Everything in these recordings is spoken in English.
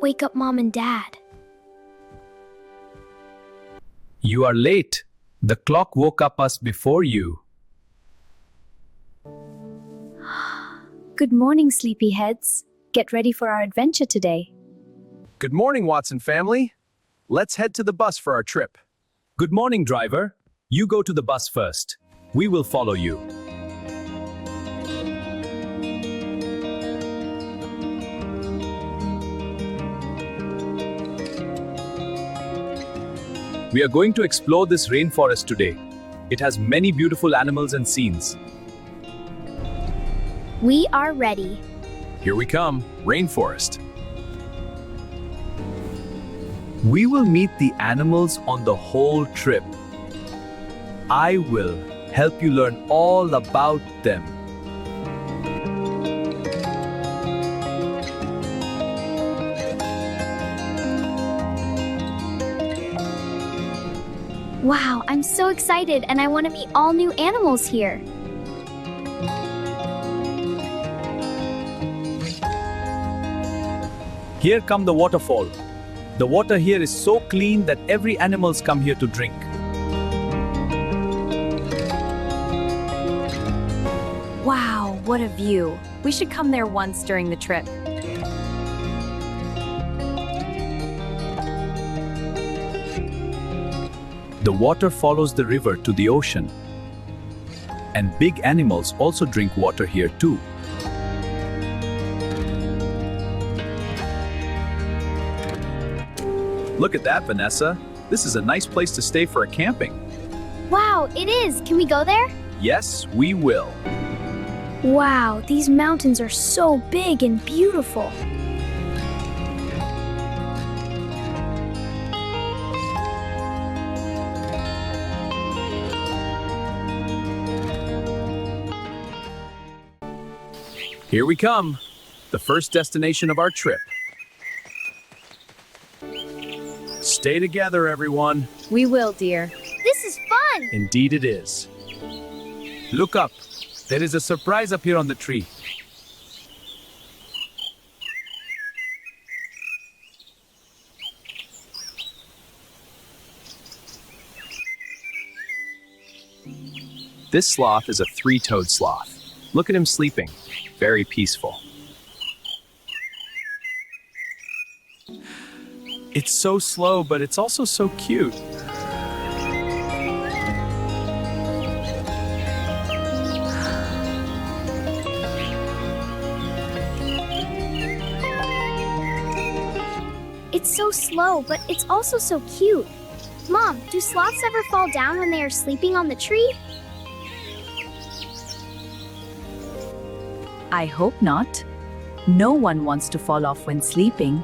wake up Mom and Dad. You are late. The clock woke up us before you. Good morning, sleepyheads. Get ready for our adventure today. Good morning, Watson family. Let's head to the bus for our trip. Good morning, driver. You go to the bus first. We will follow you. We are going to explore this rainforest today. It has many beautiful animals and scenes. We are ready. Here we come, Rainforest. We will meet the animals on the whole trip. I will help you learn all about them. Wow, I'm so excited and I want to meet all new animals here. Here come the waterfall. The water here is so clean that every animals come here to drink. Wow, what a view. We should come there once during the trip. The water follows the river to the ocean. And big animals also drink water here too. Look at that, Vanessa. This is a nice place to stay for a camping. Wow, it is. Can we go there? Yes, we will. Wow, these mountains are so big and beautiful. Here we come, the first destination of our trip. Stay together, everyone. We will, dear. This is fun. Indeed it is. Look up. There is a surprise up here on the tree. This sloth is a three-toed sloth. Look at him sleeping. Very peaceful. It's so slow, but it's also so cute. It's so slow, but it's also so cute. Mom, do sloths ever fall down when they are sleeping on the tree? I hope not. No one wants to fall off when sleeping.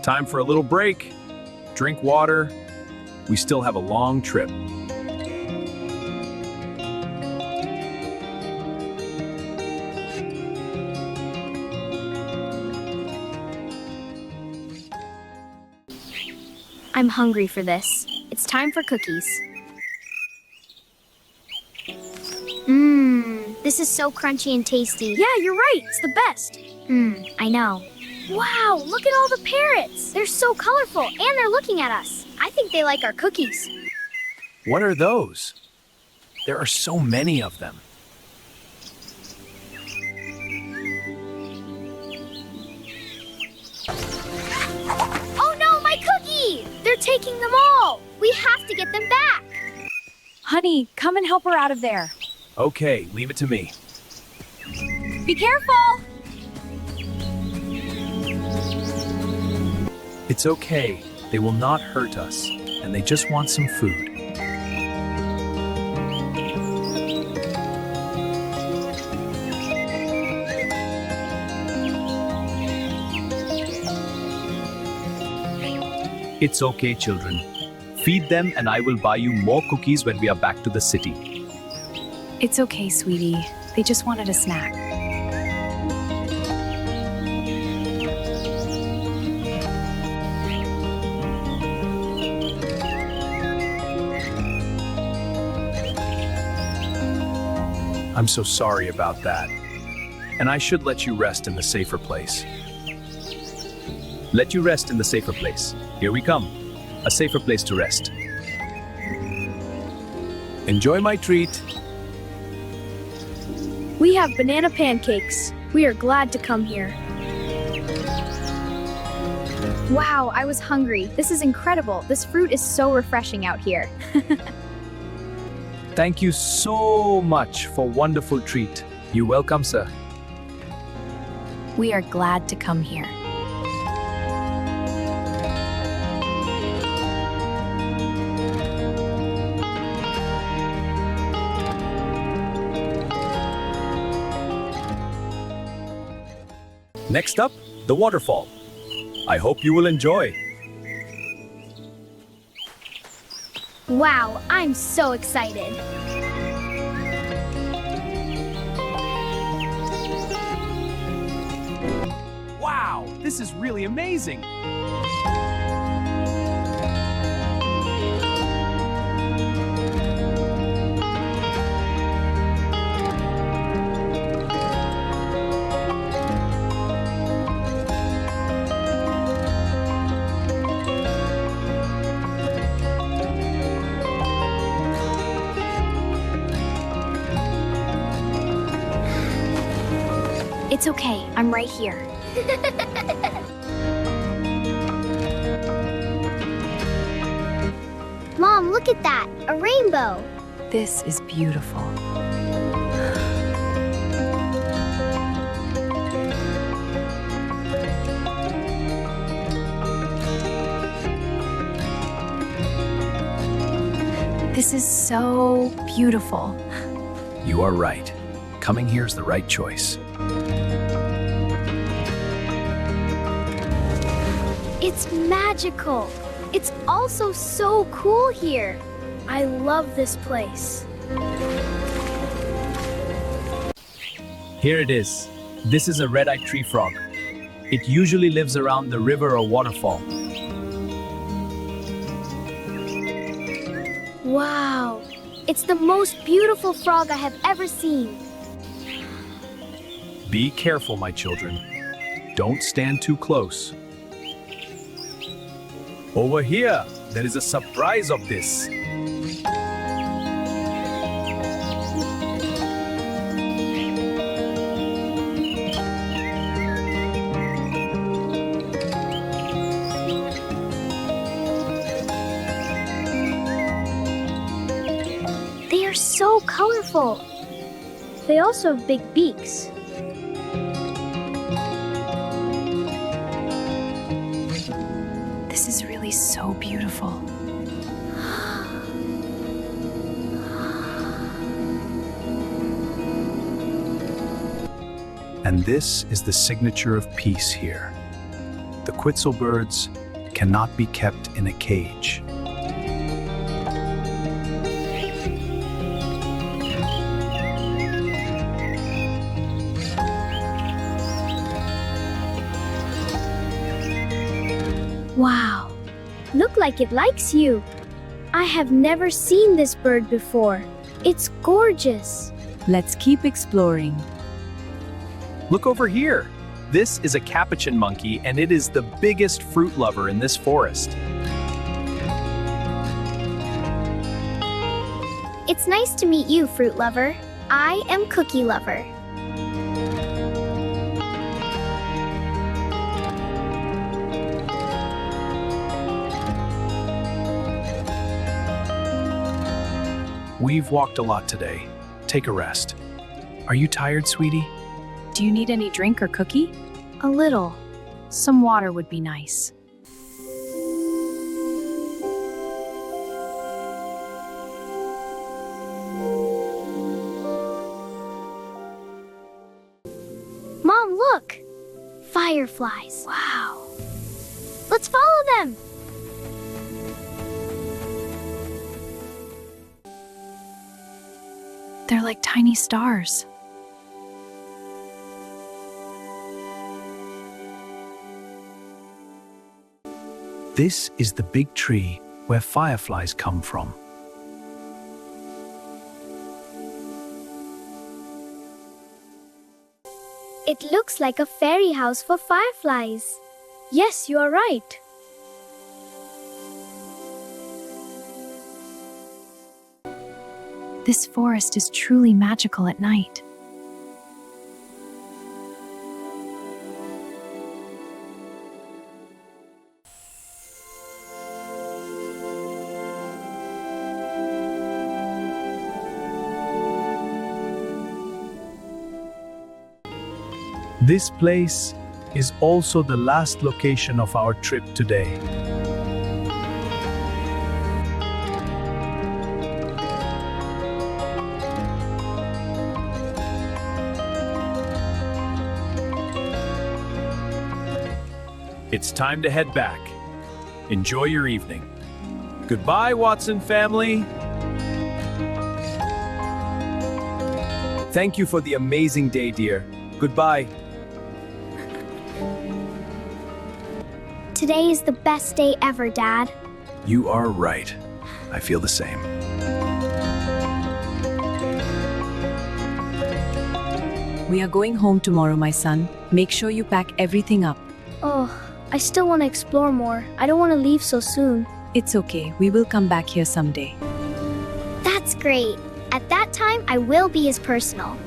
Time for a little break. Drink water. We still have a long trip. I'm hungry for this. It's time for cookies. This is so crunchy and tasty. Yeah, you're right. It's the best. I know. Wow, look at all the parrots. They're so colorful and they're looking at us. I think they like our cookies. What are those? There are so many of them. Oh no, my cookie! They're taking them all. We have to get them back. Honey, come and help her out of there. Okay, leave it to me. Be careful! It's okay. They will not hurt us, and they just want some food. It's okay, children. Feed them and I will buy you more cookies when we are back to the city. It's okay, sweetie. They just wanted a snack. I'm so sorry about that. And I should let you rest in the safer place. Let you rest in the safer place. Here we come. A safer place to rest. Enjoy my treat. We have banana pancakes. We are glad to come here. Wow, I was hungry. This is incredible. This fruit is so refreshing out here. Thank you so much for wonderful treat. You're welcome, sir. We are glad to come here. Next up, the waterfall. I hope you will enjoy. Wow, I'm so excited. Wow, this is really amazing. It's okay, I'm right here. Mom, look at that, a rainbow. This is beautiful. This is so beautiful. You are right. Coming here is the right choice. It's magical. It's also so cool here. I love this place. Here it is. This is a red-eyed tree frog. It usually lives around the river or waterfall. Wow, it's the most beautiful frog I have ever seen. Be careful, my children. Don't stand too close. Over here, there is a surprise of this. They are so colorful. They also have big beaks. This is really so beautiful. And this is the signature of peace here. The Quetzal birds cannot be kept in a cage. Wow, look like it likes you. I have never seen this bird before. It's gorgeous. Let's keep exploring. Look over here. This is a capuchin monkey, and it is the biggest fruit lover in this forest. It's nice to meet you, fruit lover. I am cookie lover. We've walked a lot today. Take a rest. Are you tired, sweetie? Do you need any drink or cookie? A little. Some water would be nice. Mom, look! Fireflies. Wow. Let's follow them. They're like tiny stars. This is the big tree where fireflies come from. It looks like a fairy house for fireflies. Yes, you are right. This forest is truly magical at night. This place is also the last location of our trip today. It's time to head back. Enjoy your evening. Goodbye, Watson family. Thank you for the amazing day, dear. Goodbye. Today is the best day ever, Dad. You are right. I feel the same. We are going home tomorrow, my son. Make sure you pack everything up. Oh, I still want to explore more. I don't want to leave so soon. It's okay. We will come back here someday. That's great. At that time, I will be his personal.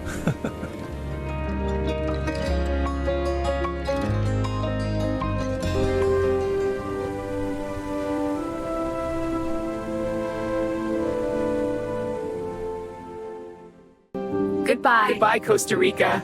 Goodbye. Goodbye, Costa Rica.